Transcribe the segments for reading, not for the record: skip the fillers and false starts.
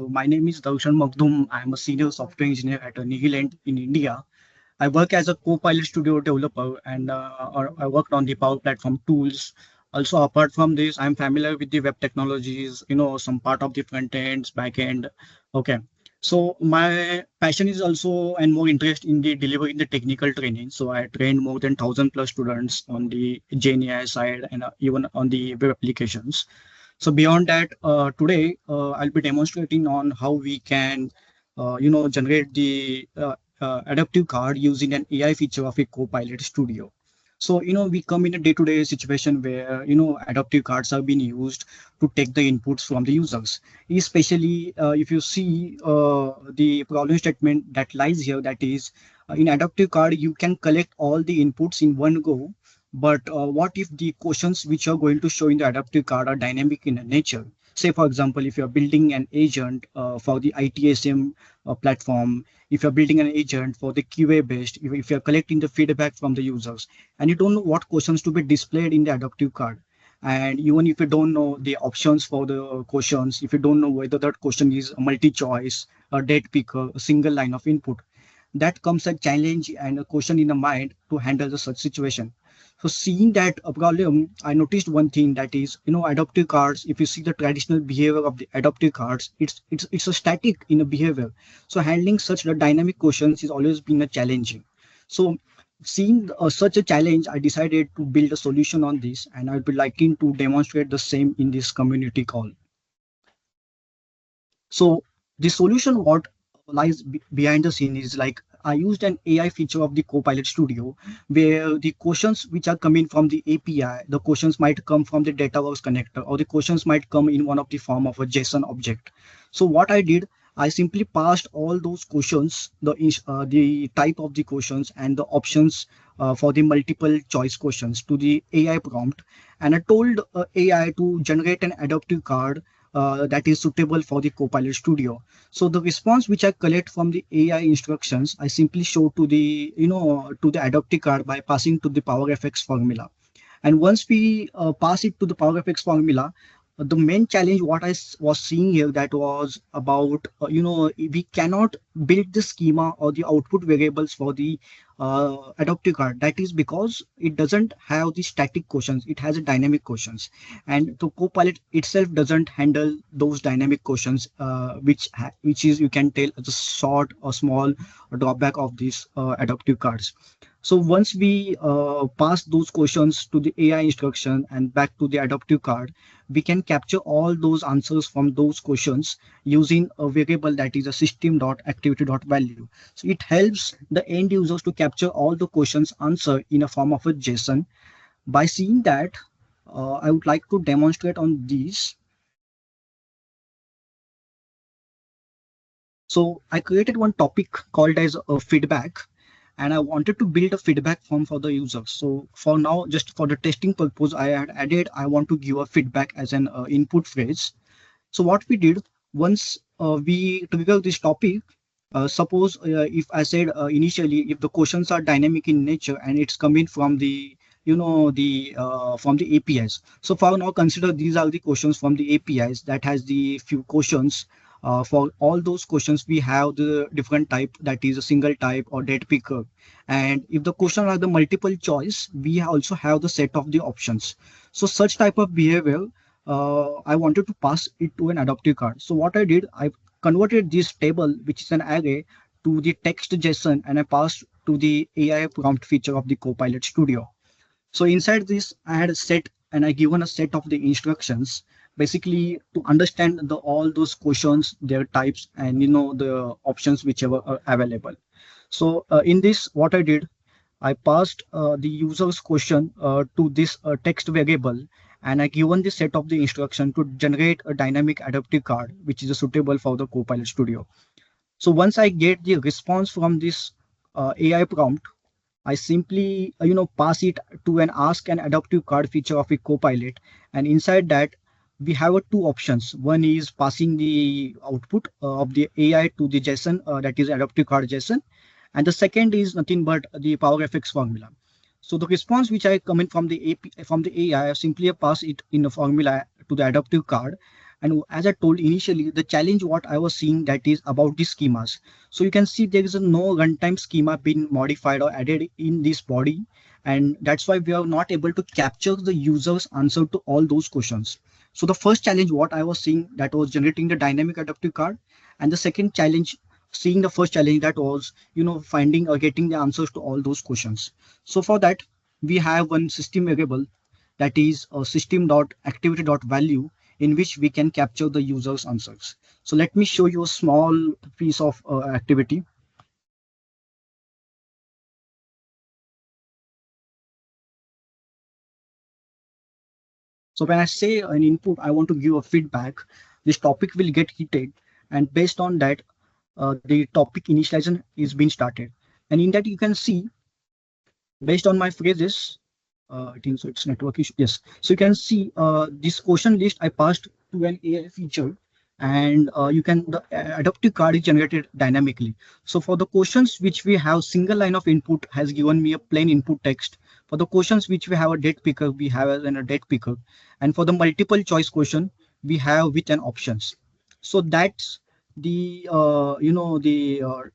My name is Darshan Magdum. I am a senior software engineer at Nigiland in India. I work as a Copilot Studio developer and I worked on the Power Platform tools. Also, apart from this, I'm familiar with the web technologies, some part of the front ends, back end. Okay. So my passion is also and more interest in the delivering the technical training. So I trained more than 1,000+ students on the GenAI side and even on the web applications. So beyond that, today I'll be demonstrating on how we can, generate the adaptive card using an AI feature of a Copilot Studio. So, we come in a day-to-day situation where, adaptive cards are being used to take the inputs from the users. Especially if you see the problem statement that lies here, that is, in adaptive card, you can collect all the inputs in one go, but what if the questions which are going to show in the adaptive card are dynamic in nature? Say, for example, if you're building an agent for the ITSM platform, if you're building an agent for the QA based, if you're collecting the feedback from the users, and you don't know what questions to be displayed in the adaptive card, and even if you don't know the options for the questions, if you don't know whether that question is a multi-choice, a date picker, a single line of input, that comes a challenge and a question in the mind to handle the such situation. So seeing that a problem, I noticed one thing, that is, adaptive cards. If you see the traditional behavior of the adaptive cards, it's a static in a behavior. So handling such the dynamic questions is always been a challenging. So seeing such a challenge, I decided to build a solution on this, and I'd be liking to demonstrate the same in this community call. So the solution what lies behind the scene is like I used an AI feature of the Copilot Studio where the questions which are coming from the API, the questions might come from the Dataverse connector, or the questions might come in one of the form of a JSON object. So what I did, I simply passed all those questions, the type of the questions and the options for the multiple choice questions to the AI prompt, and I told AI to generate an adaptive card that is suitable for the Copilot Studio. So the response which I collect from the AI instructions, I simply show to the, to the adaptive card by passing to the PowerFX formula. And once we pass it to the PowerFX formula, the main challenge what was seeing here, that was about, we cannot build the schema or the output variables for the adaptive card. That is because it doesn't have the static questions, it has a dynamic questions, and the Copilot itself doesn't handle those dynamic questions, which is, you can tell, as a short or small drawback of these adaptive cards. So once we pass those questions to the AI instruction and back to the adaptive card, we can capture all those answers from those questions using a variable that is a system.activity.value. So it helps the end users to capture all the questions answer in a form of a JSON. By seeing that, I would like to demonstrate on these. So I created one topic called as a feedback, and I wanted to build a feedback form for the users. So for now, just for the testing purpose, I had added, I want to give a feedback as an input phrase. So what we did, once we trigger this topic, suppose if I said initially, if the questions are dynamic in nature and it's coming from the, from the APIs. So for now, consider these are the questions from the APIs that has the few questions. For all those questions, we have the different type, that is a single type or date picker. And if the question are the multiple choice, we also have the set of the options. So such type of behavior, I wanted to pass it to an adaptive card. So what I did, I converted this table, which is an array, to the text JSON, and I passed to the AI prompt feature of the Copilot Studio. So inside this, I had a set, and I given a set of the instructions, basically to understand the all those questions, their types, and the options whichever are available. So in this, what I did, I passed the user's question to this text variable, and I given the set of the instruction to generate a dynamic adaptive card, which is suitable for the Copilot Studio. So once I get the response from this AI prompt, I simply, pass it to an ask an adaptive card feature of a Copilot, and inside that we have two options. One is passing the output of the AI to the JSON, that is adaptive card JSON, and the second is nothing but the PowerFX formula. So the response which I come in from the AP, from the AI, I simply pass it in a formula to the adaptive card. And as I told initially, the challenge what I was seeing that is about the schemas. So you can see there is a no runtime schema being modified or added in this body, and that's why we are not able to capture the user's answer to all those questions. So the first challenge what I was seeing that was generating the dynamic adaptive card, and the second challenge, seeing the first challenge that was finding or getting the answers to all those questions. So for that we have one system variable that is a system.activity.value in which we can capture the user's answers. So let me show you a small piece of activity. So when I say an input, I want to give a feedback, this topic will get heated, and based on that, the topic initialization is being started. And in that you can see, based on my phrases, I think so it's network issue. Yes. So you can see this question list I passed to an AI feature, and you can the adaptive card is generated dynamically. So for the questions which we have single line of input has given me a plain input text. For the questions which we have a date picker, we have a date picker, and for the multiple choice question, we have with an options. So that's the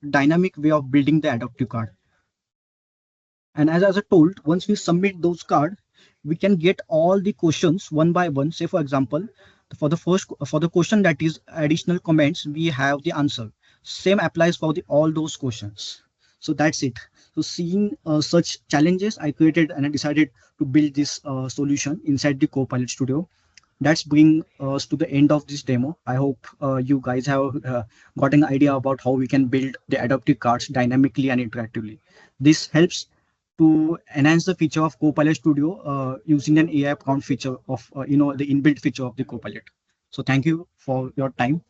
dynamic way of building the adaptive card. And as I told, once we submit those cards, we can get all the questions one by one. Say, for example, for the question that is additional comments, we have the answer. Same applies for the all those questions. So that's it. So seeing such challenges, I created and I decided to build this solution inside the Copilot Studio. That's bring us to the end of this demo. I hope you guys have got an idea about how we can build the adaptive cards dynamically and interactively. This helps to enhance the feature of Copilot Studio using an AI prompt feature of the inbuilt feature of the Copilot. So thank you for your time.